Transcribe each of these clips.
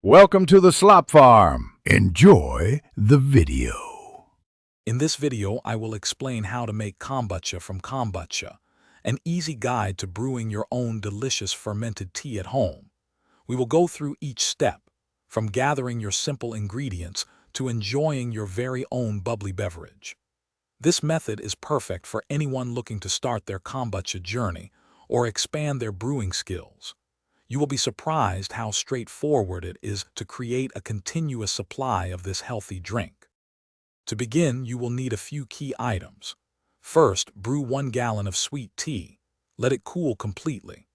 Welcome to the Slop Farm. Enjoy the video. In this video, I will explain how to make kombucha from kombucha, an easy guide to brewing your own delicious fermented tea at home. We will go through each step, from gathering your simple ingredients to enjoying your very own bubbly beverage. This method is perfect for anyone looking to start their kombucha journey or expand their brewing skills. You will be surprised how straightforward it is to create a continuous supply of this healthy drink. To begin, you will need a few key items. First, brew 1 gallon of sweet tea. Let it cool completely.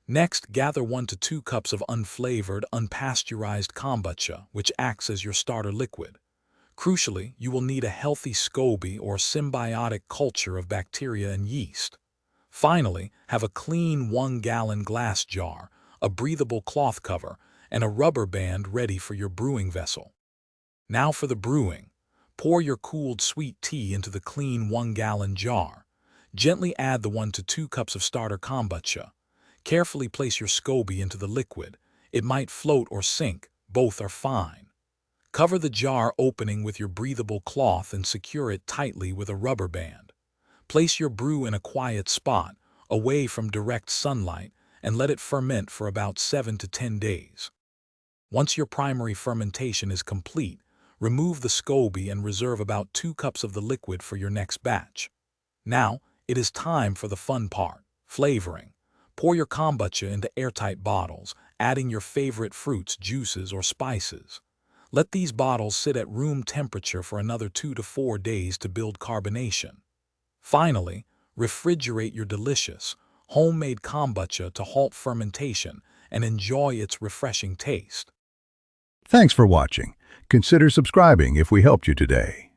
Next, gather 1 to 2 cups of unflavored, unpasteurized kombucha, which acts as your starter liquid. Crucially, you will need a healthy Scoby or symbiotic culture of bacteria and yeast. Finally, have a clean 1-gallon glass jar, a breathable cloth cover, and a rubber band ready for your brewing vessel. Now for the brewing. Pour your cooled sweet tea into the clean 1-gallon jar. Gently add the 1 to 2 cups of starter kombucha. Carefully place your Scoby into the liquid. It might float or sink, both are fine. Cover the jar opening with your breathable cloth and secure it tightly with a rubber band. Place your brew in a quiet spot, away from direct sunlight, and let it ferment for about 7 to 10 days. Once your primary fermentation is complete, remove the Scoby and reserve about 2 cups of the liquid for your next batch. Now, it is time for the fun part, flavoring. Pour your kombucha into airtight bottles, adding your favorite fruits, juices, or spices. Let these bottles sit at room temperature for another 2 to 4 days to build carbonation. Finally, refrigerate your delicious, homemade kombucha to halt fermentation and enjoy its refreshing taste. Thanks for watching. Consider subscribing if we helped you today.